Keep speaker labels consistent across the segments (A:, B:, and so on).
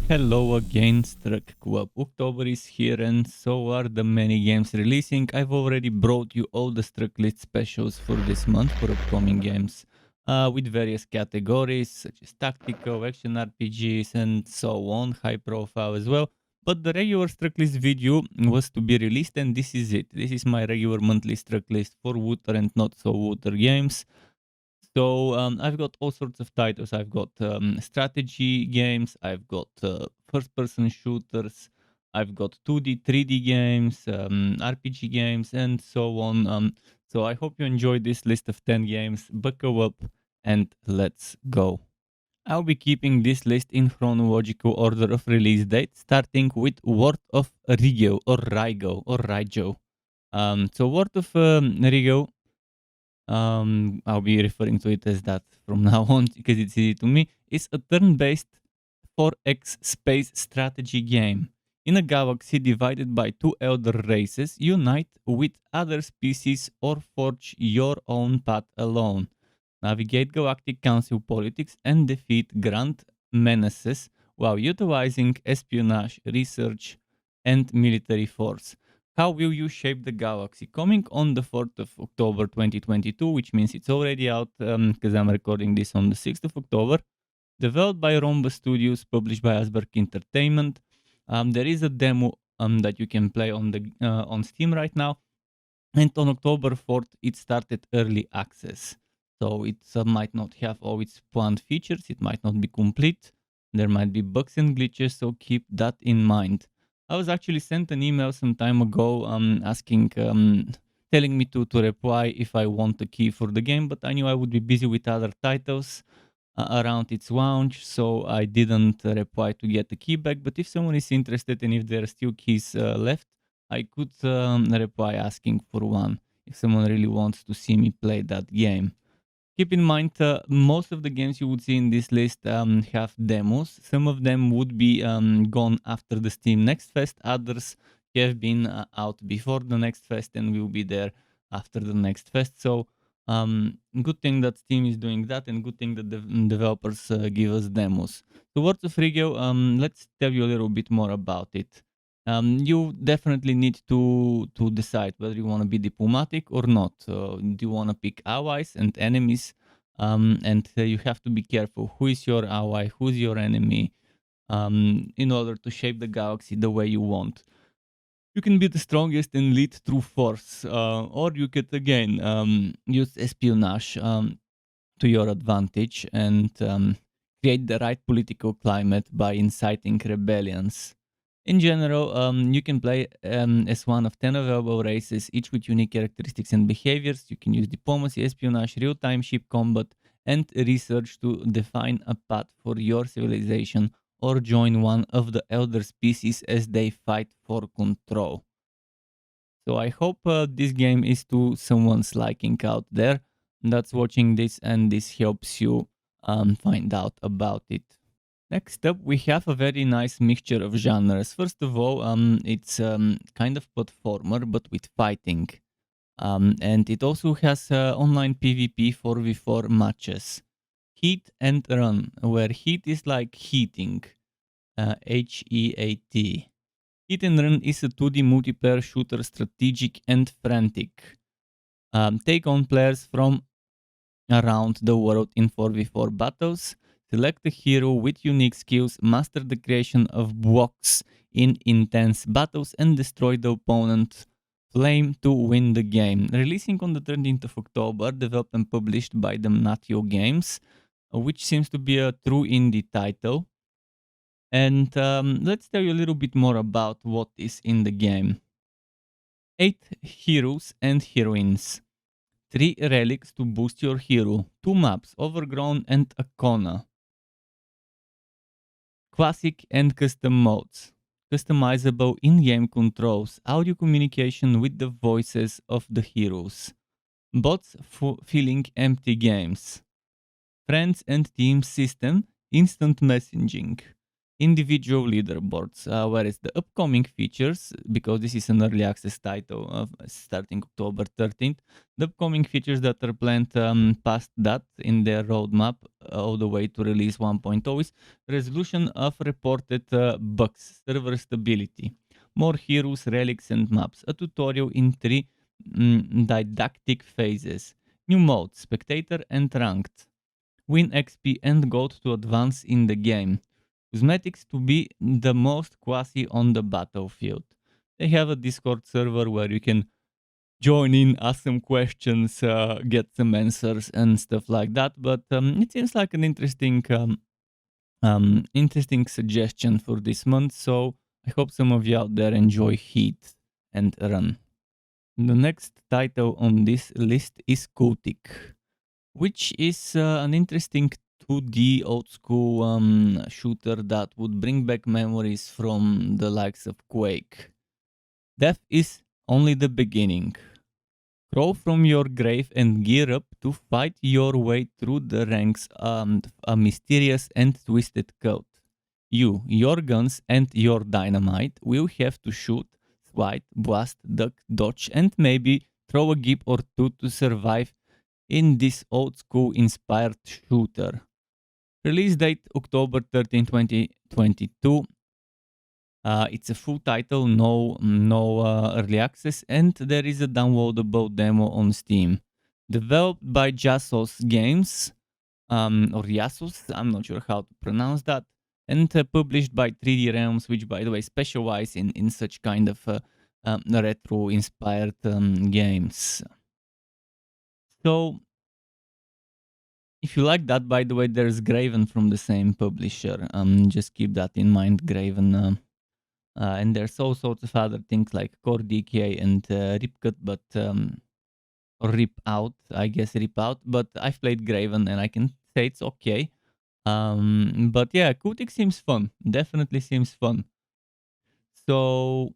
A: Hello again, Struck Co-op. October is here and so are the many games releasing. I've already brought you all the Struck list specials for this month for upcoming games with various categories such as tactical, action RPGs and so on, high profile as well. But the regular Struck list video was to be released and this is it. This is my regular monthly Struck list for Wooter and not so Wooter games. So I've got all sorts of titles. I've got strategy games. I've got first-person shooters. I've got 2D, 3D games, RPG games, and so on. So I hope you enjoyed this list of 10 games. Buckle up and let's go. I'll be keeping this list in chronological order of release date, starting with Word of Rigel or Rigel or Rigel. So Word of Rigel, I'll be referring to it as that from now on because it's easy to me. It's a turn-based 4X space strategy game. In a galaxy divided by two elder races, unite with other species or forge your own path alone. Navigate galactic council politics and defeat grand menaces while utilizing espionage, research, and military force. How will you shape the galaxy? Coming on the 4th of October 2022, which means it's already out because I'm recording this on the 6th of October. Developed by Rhombus Studios, published by Asberg Entertainment. There is a demo that you can play on Steam right now. And on October 4th, it started early access. So it might not have all its planned features. It might not be complete. There might be bugs and glitches, so keep that in mind. I was actually sent an email some time ago asking, telling me to reply if I want a key for the game, but I knew I would be busy with other titles around its launch, so I didn't reply to get the key back. But if someone is interested and if there are still keys left, I could reply asking for one if someone really wants to see me play that game. Keep in mind, most of the games you would see in this list have demos. Some of them would be gone after the Steam Next Fest. Others have been out before the Next Fest and will be there after the Next Fest. So good thing that Steam is doing that, and good thing that the developers give us demos. So Words of Rigel, let's tell you a little bit more about it. You definitely need to decide whether you want to be diplomatic or not. Do you want to pick allies and enemies? And you have to be careful who is your ally, who's your enemy, in order to shape the galaxy the way you want. You can be the strongest and lead through force, or you could again use espionage to your advantage and create the right political climate by inciting rebellions. In general, you can play as one of 10 available races, each with unique characteristics and behaviors. You can use diplomacy, espionage, real-time ship combat, and research to define a path for your civilization or join one of the elder species as they fight for control. So I hope this game is to someone's liking out there that's watching this, and this helps you find out about it. Next up, we have a very nice mixture of genres. First of all, it's kind of platformer, but with fighting. And it also has online PvP 4v4 matches. Heat and Run, where heat is like heating, Heat. Hit and Run is a 2D multiplayer shooter, strategic and frantic. Take on players from around the world in 4v4 battles. Select a hero with unique skills, master the creation of blocks in intense battles, and destroy the opponent's flame to win the game. Releasing on the 13th of October, developed and published by DAMNATIO Games, which seems to be a true indie title. And let's tell you a little bit more about what is in the game. 8 heroes and heroines. 3 relics to boost your hero. 2 maps, Overgrown and Akona. Classic and custom modes. Customizable in-game controls. Audio communication with the voices of the heroes. Bots filling empty games. Friends and team system. Instant messaging. individual leaderboards, whereas the upcoming features, because this is an early access title starting October 13th, the upcoming features that are planned past that in their roadmap all the way to release 1.0 is resolution of reported bugs, server stability, more heroes, relics, and maps, a tutorial in 3 didactic phases, new modes, spectator and ranked, win XP and gold to advance in the game, cosmetics to be the most quasi on the battlefield. They have a Discord server where you can join in, ask some questions, get some answers and stuff like that. But it seems like an interesting suggestion for this month. So I hope some of you out there enjoy Heat and Run. The next title on this list is CULTIC, which is an interesting 2D old school shooter that would bring back memories from the likes of Quake. Death is only the beginning. Crawl from your grave and gear up to fight your way through the ranks of a mysterious and twisted cult. You, your guns, and your dynamite will have to shoot, swipe, blast, duck, dodge, and maybe throw a gip or two to survive in this old school inspired shooter. Release date October 13, 2022. It's a full title, no early access, and there is a downloadable demo on Steam. Developed by Jasozz Games, or Jasozz, I'm not sure how to pronounce that, and published by 3D Realms, which, by the way, specialize in such kind of retro-inspired games. So, if you like that, by the way, there's Graven from the same publisher. Just keep that in mind, Graven. And there's all sorts of other things like Core DK and Ripcut, but or Rip Out, I guess Rip Out. But I've played Graven and I can say it's okay. But yeah, CULTIC seems fun. Definitely seems fun. So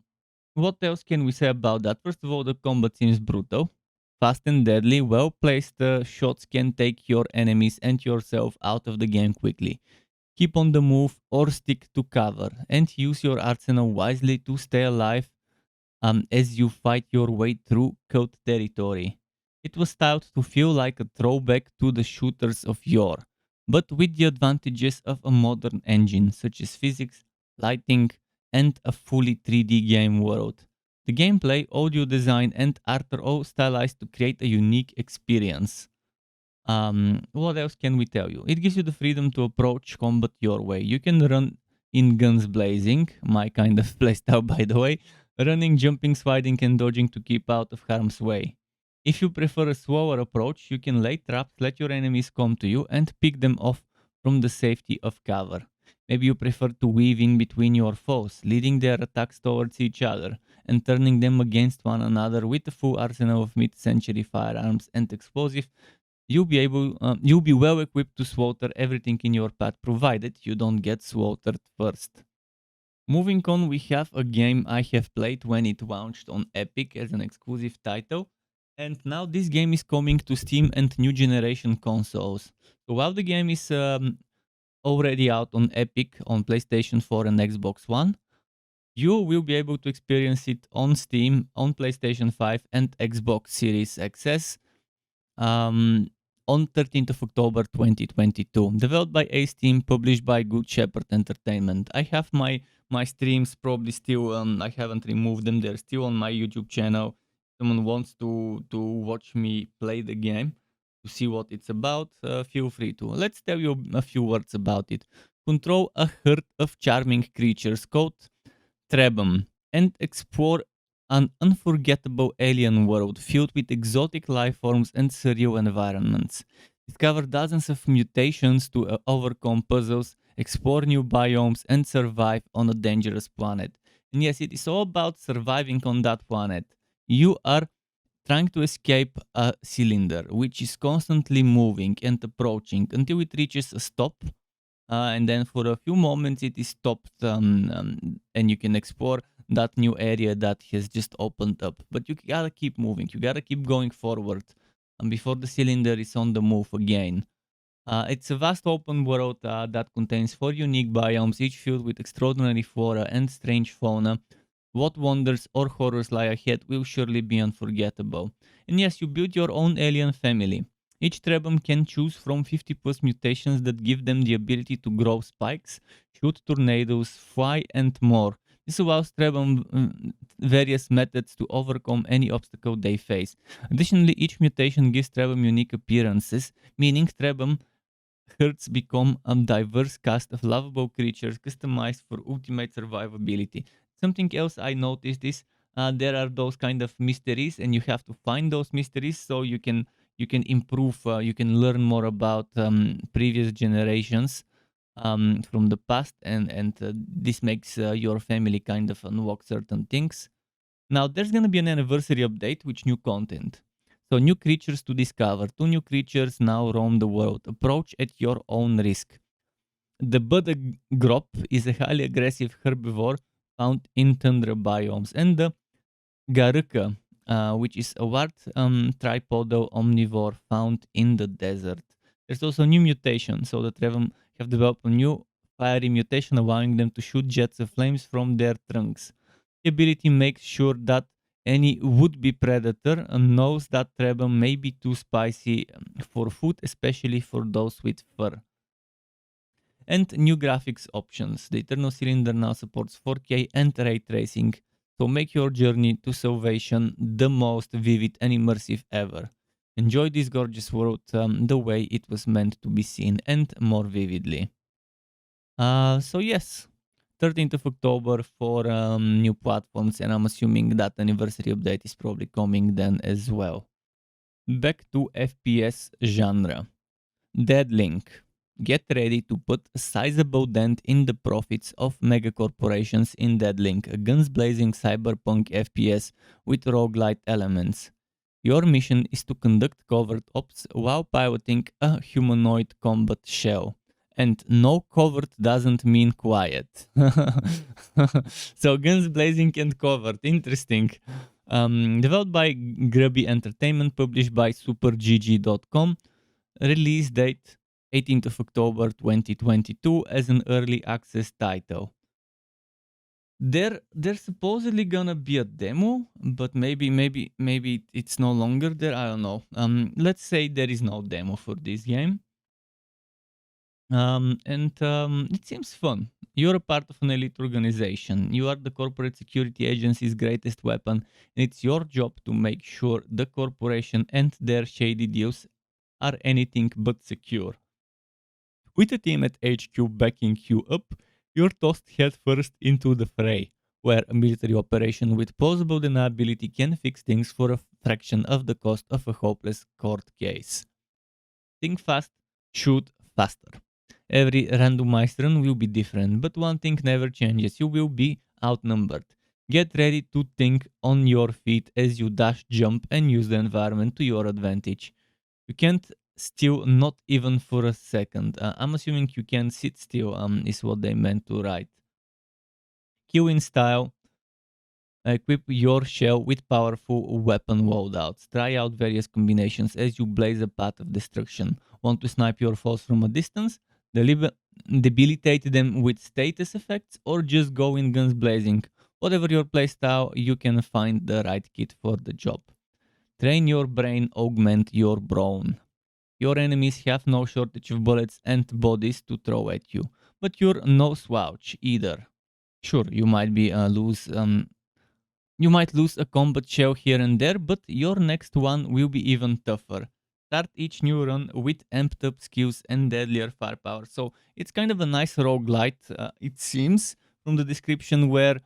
A: what else can we say about that? First of all, the combat seems brutal. Fast and deadly, well placed shots can take your enemies and yourself out of the game quickly. Keep on the move or stick to cover and use your arsenal wisely to stay alive as you fight your way through cult territory. It was styled to feel like a throwback to the shooters of yore, but with the advantages of a modern engine such as physics, lighting, and a fully 3D game world. The gameplay, audio design, and art are all stylized to create a unique experience. What else can we tell you? It gives you the freedom to approach combat your way. You can run in guns blazing, my kind of playstyle by the way, running, jumping, sliding, and dodging to keep out of harm's way. If you prefer a slower approach, you can lay traps, let your enemies come to you, and pick them off from the safety of cover. Maybe you prefer to weave in between your foes, leading their attacks towards each other, and turning them against one another with a full arsenal of mid-century firearms and explosives. You'll be well equipped to slaughter everything in your path, provided you don't get slaughtered first. Moving on, we have a game I have played when it launched on Epic as an exclusive title, and now this game is coming to Steam and new generation consoles. So while the game is already out on Epic on PlayStation 4 and Xbox One, you will be able to experience it on Steam, on PlayStation 5 and Xbox Series XS. On 13th of October 2022. Developed by Ace Team, published by Good Shepherd Entertainment. I have my streams probably still, I haven't removed them, they're still on my YouTube channel. Someone wants to watch me play the game, to see what it's about, feel free to. Let's tell you a few words about it. Control a herd of charming creatures called Trebum and explore an unforgettable alien world filled with exotic life forms and surreal environments. Discover dozens of mutations to overcome puzzles, explore new biomes, and survive on a dangerous planet. And yes, it is all about surviving on that planet. You are trying to escape a cylinder, which is constantly moving and approaching until it reaches a stop. And then for a few moments it is stopped, and you can explore that new area that has just opened up. But you gotta keep moving, you gotta keep going forward, and before the cylinder is on the move again. It's a vast open world that contains 4 unique biomes, each filled with extraordinary flora and strange fauna. What wonders or horrors lie ahead will surely be unforgettable. And yes, you build your own alien family. Each Trebum can choose from 50 plus mutations that give them the ability to grow spikes, shoot tornadoes, fly, and more. This allows Trebum various methods to overcome any obstacle they face. Additionally, each mutation gives Trebum unique appearances, meaning Trebum herds become a diverse cast of lovable creatures customized for ultimate survivability. Something else I noticed is there are those kind of mysteries, and you have to find those mysteries so you can improve, you can learn more about previous generations from the past, and this makes your family kind of unlock certain things. Now, there's going to be an anniversary update with new content. So, new creatures to discover. 2 new creatures now roam the world. Approach at your own risk. The Budagrop is a highly aggressive herbivore found in tundra biomes. And the Garuka, which is a wild tripodal omnivore found in the desert. There's also a new mutation. So, the Trevum have developed a new fiery mutation, allowing them to shoot jets of flames from their trunks. The ability makes sure that any would-be predator knows that Trebum may be too spicy for food, especially for those with fur. And new graphics options. The Eternal Cylinder now supports 4K and ray tracing, so make your journey to salvation the most vivid and immersive ever. Enjoy this gorgeous world the way it was meant to be seen and more vividly. So yes, 13th of October for new platforms, and I'm assuming that anniversary update is probably coming then as well. Back to FPS genre. Deadlink. Get ready to put a sizable dent in the profits of mega corporations in Deadlink, a guns blazing cyberpunk FPS with roguelite elements. Your mission is to conduct covert ops while piloting a humanoid combat shell. And no covert doesn't mean quiet. So guns blazing and covert, interesting. Developed by Grubby Entertainment, published by supergg.com. Release date 18th of October 2022 as an early access title. There's supposedly gonna be a demo, but maybe it's no longer there. I don't know. Let's say there is no demo for this game. And it seems fun. You're a part of an elite organization. You are the corporate security agency's greatest weapon, and it's your job to make sure the corporation and their shady deals are anything but secure. With a team at HQ backing you up, you're tossed headfirst into the fray, where a military operation with plausible deniability can fix things for a fraction of the cost of a hopeless court case. Think fast, shoot faster. Every randomized run will be different, but one thing never changes. You will be outnumbered. Get ready to think on your feet as you dash, jump, and use the environment to your advantage. You can't still, not even for a second. I'm assuming you can sit still, is what they meant to write. Kill in style. Equip your shell with powerful weapon loadouts. Try out various combinations as you blaze a path of destruction. Want to snipe your foes from a distance? Debilitate them with status effects, or just go in guns blazing? Whatever your playstyle, you can find the right kit for the job. Train your brain, augment your brawn. Your enemies have no shortage of bullets and bodies to throw at you, but you're no slouch either. Sure, you might be you might lose a combat shell here and there, but your next one will be even tougher. Start each new run with amped up skills and deadlier firepower. So it's kind of a nice roguelite, it seems, from the description, where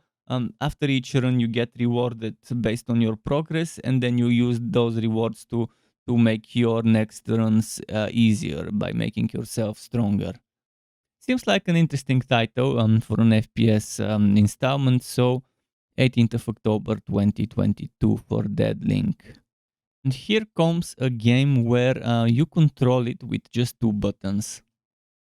A: after each run you get rewarded based on your progress, and then you use those rewards to make your next runs easier by making yourself stronger. Seems like an interesting title for an FPS installment. So 18th of October 2022 for Deadlink. And here comes a game where you control it with just 2 buttons,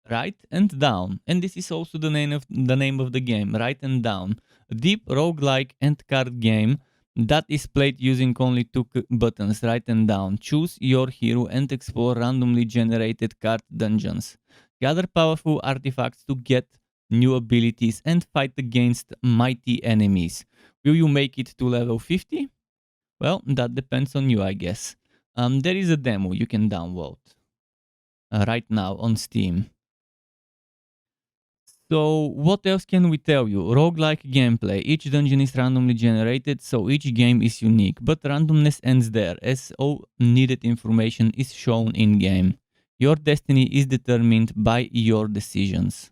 A: right and down. And this is also the name of the game, right and down. A deep roguelike end card game That is played using only two buttons, right and down. Choose your hero and explore randomly generated card dungeons. Gather powerful artifacts to get new abilities and fight against mighty enemies. Will you make it to level 50? Well, that depends on you, I guess. There is a demo you can download right now on Steam. So, what else can we tell you? Roguelike gameplay. Each dungeon is randomly generated, so each game is unique. But randomness ends there, as all needed information is shown in game. Your destiny is determined by your decisions.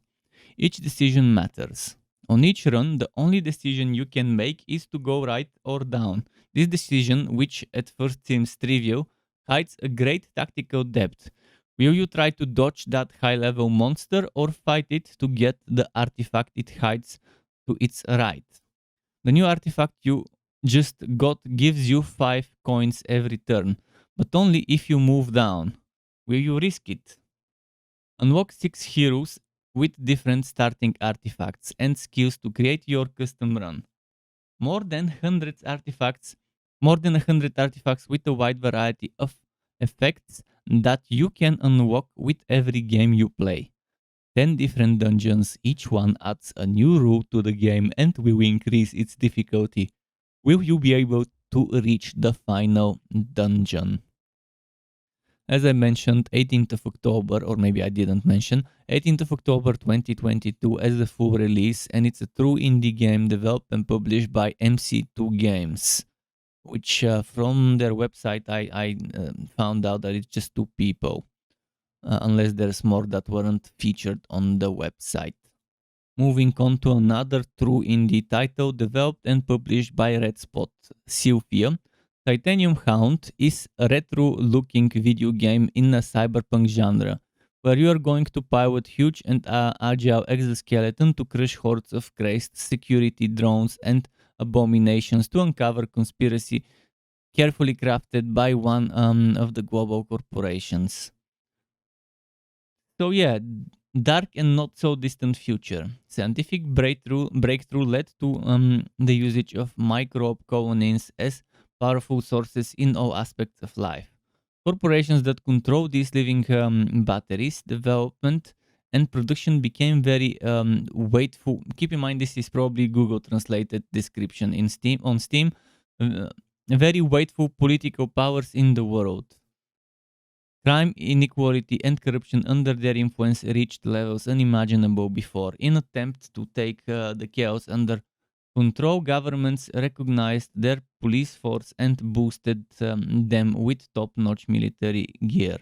A: Each decision matters. On each run, the only decision you can make is to go right or down. This decision, which at first seems trivial, hides a great tactical depth. Will you try to dodge that high level monster or fight it to get the artifact it hides to its right? The new artifact you just got gives you 5 coins every turn, but only if you move down. Will you risk it? Unlock 6 heroes with different starting artifacts and skills to create your custom run. More than 100 artifacts, more than 100 artifacts with a wide variety of effects that you can unlock with every game you play. 10 different dungeons, each one adds a new rule to the game and will increase its difficulty. Will you be able to reach the final dungeon? As I mentioned, 18th of October, or maybe I didn't mention, 18th of October 2022 as the full release, and it's a true indie game developed and published by MC2 Games, which from their website I found out that it's just two people, unless there's more that weren't featured on the website. Moving on to another true indie title developed and published by Red Spot, Sylphia. Titanium Hound is a retro-looking video game in a cyberpunk genre, where you are going to pilot huge and agile exoskeleton to crush hordes of crazed security drones and abominations to uncover conspiracy carefully crafted by one of the global corporations. So yeah, dark and not so distant future. Scientific breakthrough led to the usage of microbe colonies as powerful sources in all aspects of life. Corporations that control these living batteries development and production became very weightful. Keep in mind this is probably Google translated description in Steam on Steam. Uh, Very weightful political powers in the world. Crime, inequality, and corruption under their influence reached levels unimaginable before. In attempt to take the chaos under control, governments recognized their police force and boosted them with top-notch military gear.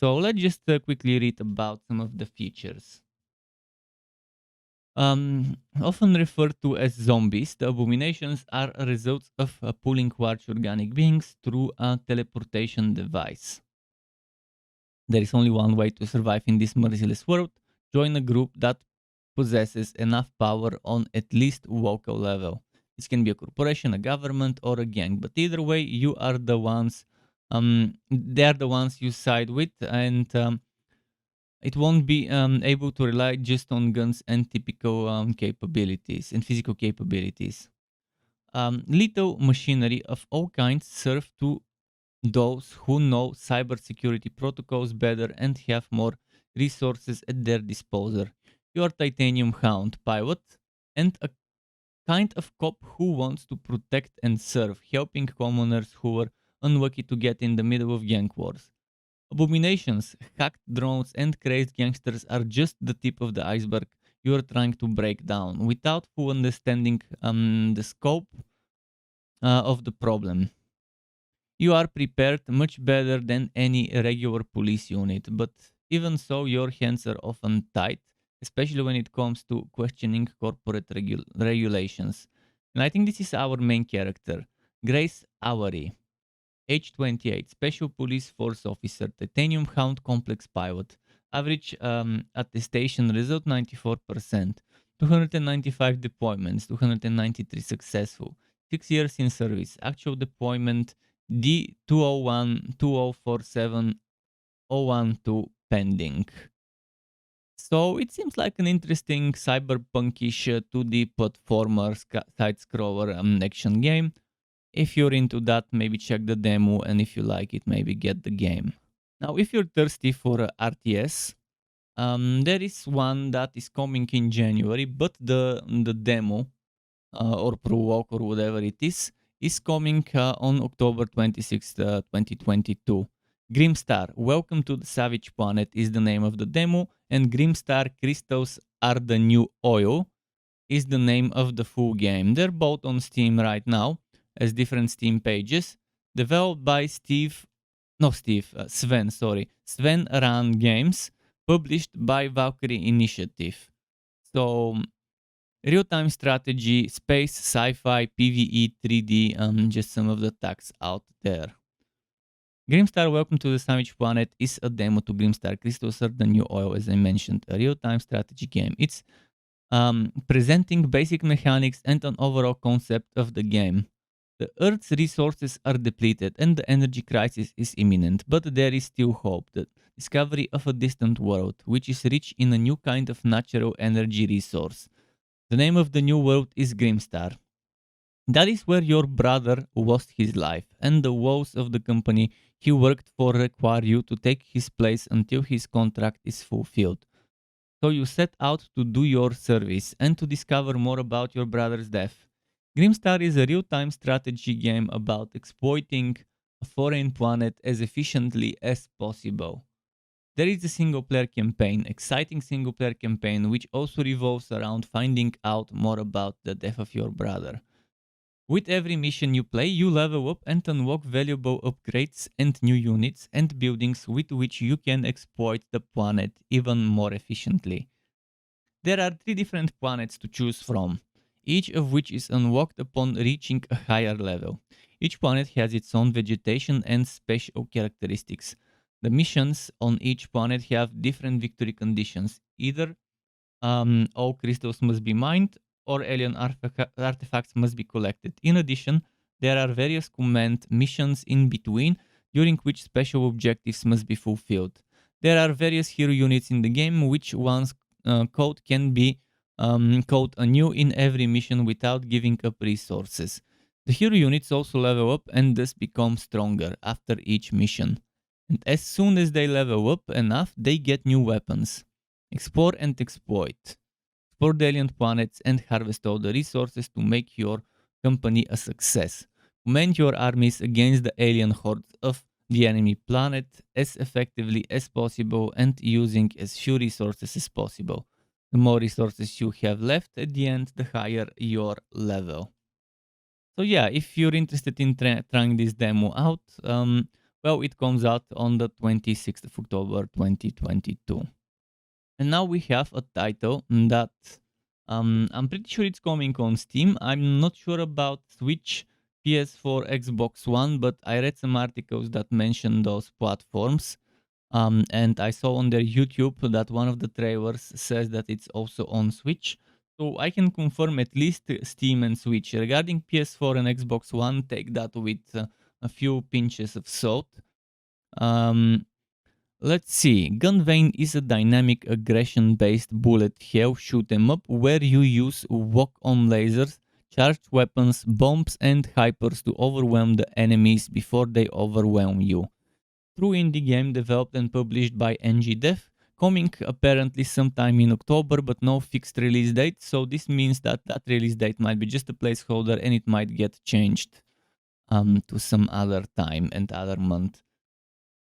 A: So let's just quickly read about some of the features. Often referred to as zombies, the abominations are a result of pulling large organic beings through a teleportation device. There is only one way to survive in this merciless world. Join a group that possesses enough power on at least local level. This can be a corporation, a government, or a gang. But either way, you are the ones. They are the ones you side with, and it won't be able to rely just on guns and typical capabilities and physical capabilities. Lethal machinery of all kinds serve to those who know cybersecurity protocols better and have more resources at their disposal. Your Titanium Hound pilot and a kind of cop who wants to protect and serve, helping commoners who are unlucky to get in the middle of gang wars. Abominations, hacked drones, and crazed gangsters are just the tip of the iceberg you are trying to break down without full understanding the scope of the problem. You are prepared much better than any regular police unit, but even so, your hands are often tied, especially when it comes to questioning corporate regulations. And I think this is our main character, Grace Awery, age 28, Special Police Force Officer, Titanium Hound Complex Pilot, average attestation result 94%, 295 deployments, 293 successful, 6 years in service, actual deployment D201 2047 012 pending. So it seems like an interesting cyberpunkish 2D platformer side-scroller action game. If you're into that, maybe check the demo, and if you like it, maybe get the game. Now, if you're thirsty for a RTS, there is one that is coming in January, but the demo or prologue or whatever it is coming on October 26th, 2022. Grimstar, Welcome to the Savage Planet is the name of the demo, and Grimstar Crystals Are the New Oil is the name of the full game. They're both on Steam right now as different Steam pages, developed by Sven Ran Games, published by Valkyrie Initiative. So real-time strategy, space, sci-fi, PvE, 3D, just some of the tags out there. Grimstar Welcome to the Savage Planet is a demo to Grimstar Crystals Are the New Oil, as I mentioned, a real-time strategy game. It's presenting basic mechanics and an overall concept of the game. The Earth's resources are depleted and the energy crisis is imminent, but there is still hope. The discovery of a distant world, which is rich in a new kind of natural energy resource. The name of the new world is Grimstar. That is where your brother lost his life, and the walls of the company he worked for require you to take his place until his contract is fulfilled. So you set out to do your service and to discover more about your brother's death. Grimstar is a real-time strategy game about exploiting a foreign planet as efficiently as possible. There is a single-player campaign, exciting single-player campaign, which also revolves around finding out more about the death of your brother. With every mission you play, you level up and unlock valuable upgrades and new units and buildings with which you can exploit the planet even more efficiently. There are 3 different planets to choose from, each of which is unlocked upon reaching a higher level. Each planet has its own vegetation and special characteristics. The missions on each planet have different victory conditions. Either all crystals must be mined or alien artifacts must be collected. In addition, there are various command missions in between, during which special objectives must be fulfilled. There are various hero units in the game, which one's code can be code anew in every mission without giving up resources. The hero units also level up and thus become stronger after each mission. And as soon as they level up enough, they get new weapons. Explore and exploit. Explore the alien planets and harvest all the resources to make your company a success. Command your armies against the alien hordes of the enemy planet as effectively as possible and using as few resources as possible. The more resources you have left at the end, the higher your level. So yeah, if you're interested in trying this demo out, well, it comes out on the 26th of October 2022. And now we have a title that I'm pretty sure it's coming on Steam. I'm not sure about Switch, PS4, Xbox One, but I read some articles that mention those platforms. And I saw on their YouTube that one of the trailers says that it's also on Switch. So I can confirm at least Steam and Switch. Regarding PS4 and Xbox One, take that with a few pinches of salt. Let's see. Gunvein is a dynamic aggression-based bullet hell shoot 'em up where you use walk-on lasers, charged weapons, bombs, and hypers to overwhelm the enemies before they overwhelm you. True indie game developed and published by NGDev, coming apparently sometime in October, but no fixed release date. So this means that that release date might be just a placeholder and it might get changed to some other time and other month.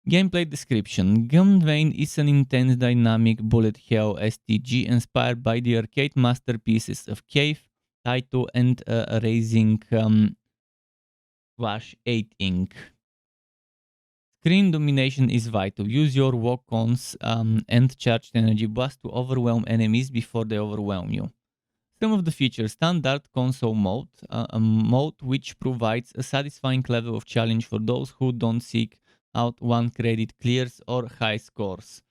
A: Gameplay description. Gunvein is an intense dynamic bullet hell STG inspired by the arcade masterpieces of Cave, Taito, and Raising /8 Inc. Screen domination is vital. Use your walk-ons and charged energy blast to overwhelm enemies before they overwhelm you. Some of the features: standard console mode, a mode which provides a satisfying level of challenge for those who don't seek out one credit clears or high scores.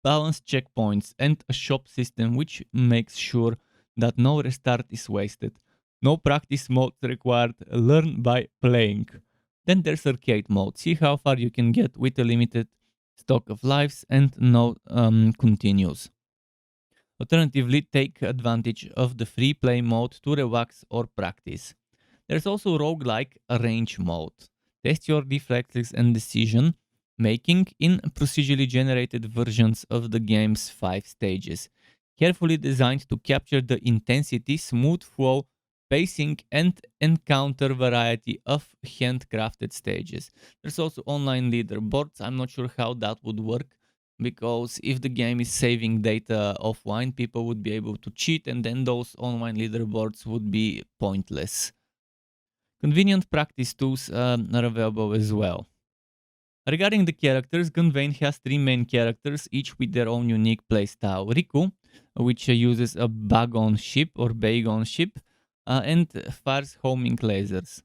A: Balanced checkpoints and a shop system which makes sure that no restart is wasted. No practice modes required, learn by playing. Then there's arcade mode. See how far you can get with a limited stock of lives, and no continues. Alternatively, take advantage of the free play mode to relax or practice. There's also roguelike arrange mode. Test your reflexes and decision making in procedurally generated versions of the game's 5 stages, carefully designed to capture the intensity, smooth flow, pacing, and encounter variety of handcrafted stages. There's also online leaderboards. I'm not sure how that would work, because if the game is saving data offline, people would be able to cheat, and then those online leaderboards would be pointless. Convenient practice tools are available as well. Regarding the characters, Gunvane has 3 main characters, each with their own unique playstyle. Riku, which uses a bagon ship or bagon ship, and fires homing lasers.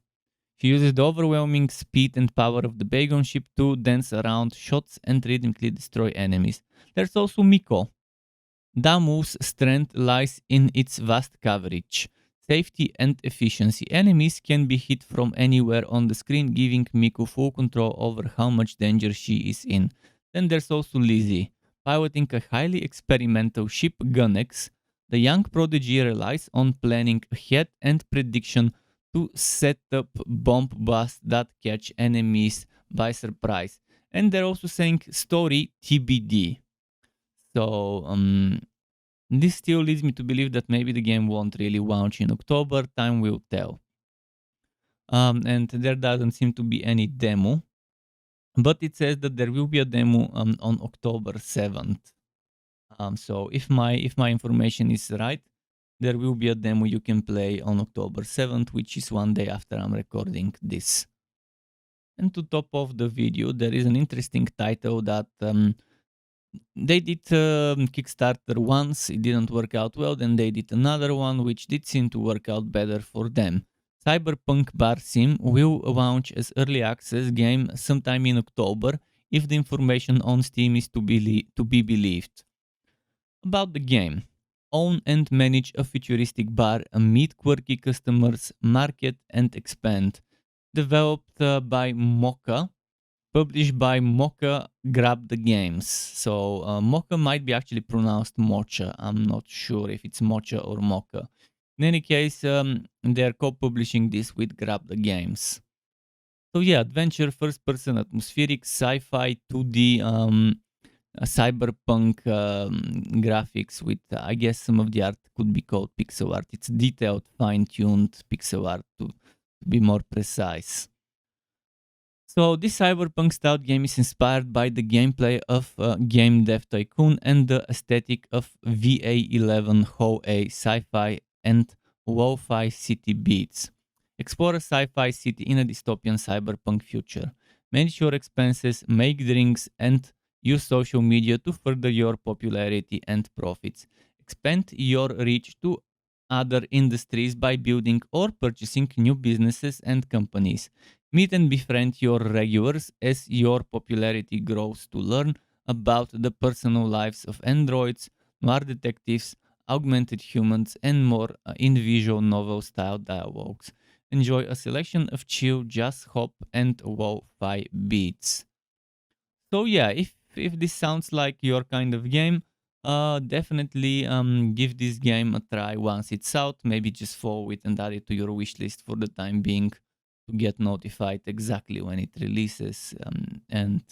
A: She uses the overwhelming speed and power of the bagon ship to dance around shots and rhythmically destroy enemies. There's also Miko. Damu's strength lies in its vast coverage, safety, and efficiency. Enemies can be hit from anywhere on the screen, giving Miku full control over how much danger she is in. Then there's also Lizzie. Piloting a highly experimental ship, Gunnex, the young prodigy relies on planning ahead and prediction to set up bomb blasts that catch enemies by surprise. And they're also saying story TBD. So this still leads me to believe that maybe the game won't really launch in October. Time will tell. And there doesn't seem to be any demo, but it says that there will be a demo on October 7th. So if my information is right, there will be a demo you can play on October 7th, which is one day after I'm recording this. And to top off the video, there is an interesting title that they did Kickstarter once, it didn't work out well, then they did another one which did seem to work out better for them. Cyberpunk Bar Sim will launch as early access game sometime in October if the information on Steam is to be believed. About the game. Own and manage a futuristic bar, meet quirky customers, market and expand. Developed by Mocha. Published by Mocha Grab the Games. So Mocha might be actually pronounced Mocha. I'm not sure if it's Mocha or Mocha. In any case, they're co-publishing this with Grab the Games. So yeah, adventure, first-person, atmospheric, sci-fi, 2D, cyberpunk graphics with, I guess some of the art could be called pixel art. It's detailed, fine-tuned pixel art to be more precise. So this cyberpunk style game is inspired by the gameplay of Game Dev Tycoon and the aesthetic of VA11 Ho-A sci-fi and lo-fi city beats. Explore a sci-fi city in a dystopian cyberpunk future. Manage your expenses, make drinks, and use social media to further your popularity and profits. Expand your reach to other industries by building or purchasing new businesses and companies. Meet and befriend your regulars as your popularity grows to learn about the personal lives of androids, noir detectives, augmented humans, and more in visual novel style dialogues. Enjoy a selection of chill, jazz, hop, and lo-fi beats. So yeah, if this sounds like your kind of game, definitely give this game a try once it's out. Maybe just follow it and add it to your wishlist for the time being to get notified exactly when it releases. And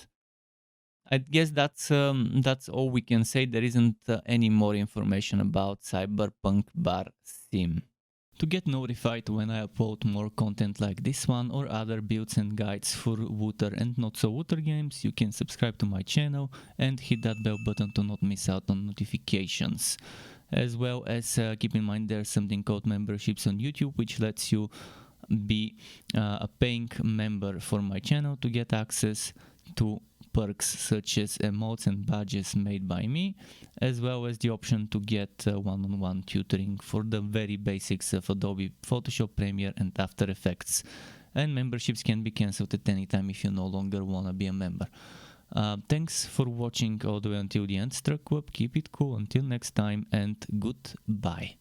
A: I guess that's all we can say. There isn't any more information about Cyberpunk Bar Sim. To get notified when I upload more content like this one or other builds and guides for Wooter and not so Wooter games, you can subscribe to my channel and hit that bell button to not miss out on notifications. As well as keep in mind there's something called memberships on YouTube, which lets you be a paying member for my channel to get access to perks such as emotes and badges made by me, as well as the option to get one-on-one tutoring for the very basics of Adobe Photoshop, Premiere, and After Effects. And memberships can be cancelled at any time if you no longer want to be a member. Thanks for watching all the way until the end, Struck Web. Keep it cool until next time, and goodbye.